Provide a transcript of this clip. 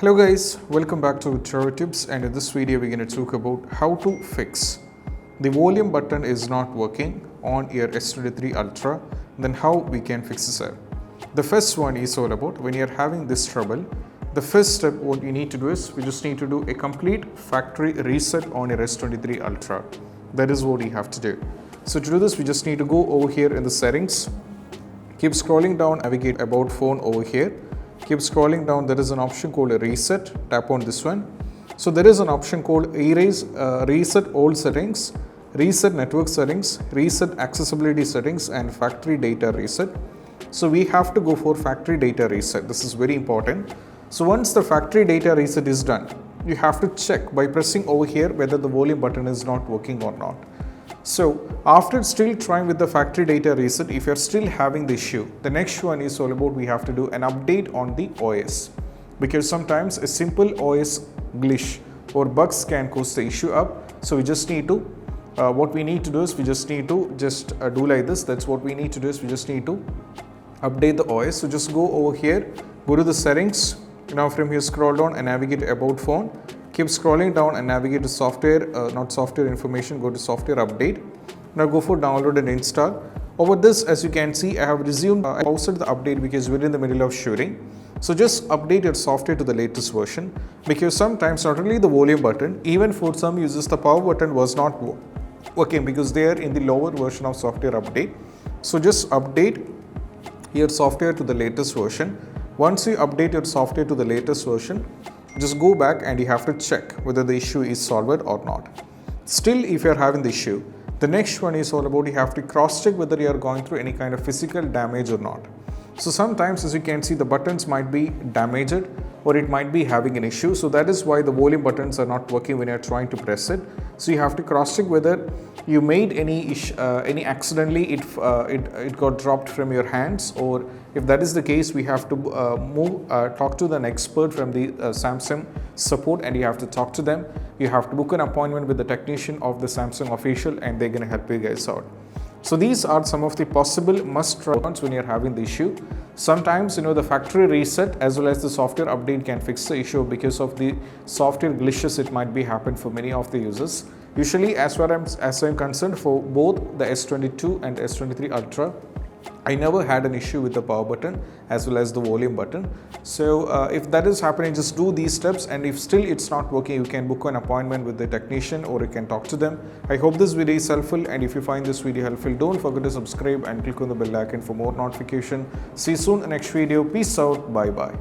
Hello guys, welcome back to Tutorial Tips, and in this video we're going to talk about how to fix the volume button is not working on your S23 Ultra, then how we can fix this out. The first one is all about when you're having this trouble. The first step what you need to do is we just need to do a complete factory reset on your S23 Ultra. That is what you have to do. So to do this we just need to go over here in the settings, keep scrolling down, navigate about phone over here. Keep scrolling down, there is an option called a reset, tap on this one. So there is an option called erase, reset all settings, reset network settings, reset accessibility settings and factory data reset. So we have to go for factory data reset, this is very important. So once the factory data reset is done, you have to check by pressing over here whether the volume button is not working or not. So after still trying with the factory data reset, if you're still having the issue, the next one is all about we have to do an update on the OS, because sometimes a simple OS glitch or bugs can cause the issue up. So we just need to what we need to do is we just need to do like this. That's what we need to do is we just need to update the OS. So just go over here, go to the settings. Now from here scroll down and navigate about phone. Keep scrolling down and navigate to software, not software information, go to software update. Now go for download and install. Over this, as you can see, I have resumed, I paused the update because we're in the middle of shooting. So just update your software to the latest version, because sometimes not only the volume button, even for some users the power button was not working because they are in the lower version of software update. So just update your software to the latest version. Once you update your software to the latest version, just go back and you have to check whether the issue is solved or not. Still, if you're having the issue, the next one is all about you have to cross-check whether you are going through any kind of physical damage or not. So sometimes, as you can see, the buttons might be damaged or it might be having an issue. So that is why the volume buttons are not working when you're trying to press it. So you have to cross-check whether you made any accidentally it got dropped from your hands, or if that is the case, we have to talk to an expert from the Samsung support, and you have to talk to them. You have to book an appointment with the technician of the Samsung official, and they're going to help you guys out. So these are some of the possible must-try ones when you're having the issue. Sometimes, the factory reset as well as the software update can fix the issue because of the software glitches it might be happen for many of the users. Usually, as far as I'm concerned, for both the S22 and S23 Ultra, I never had an issue with the power button as well as the volume button. So if that is happening, just do these steps, and if still it's not working, you can book an appointment with the technician or you can talk to them. I hope this video is helpful, and if you find this video helpful, don't forget to subscribe and click on the bell icon for more notification. See you soon in the next video. Peace out. Bye bye.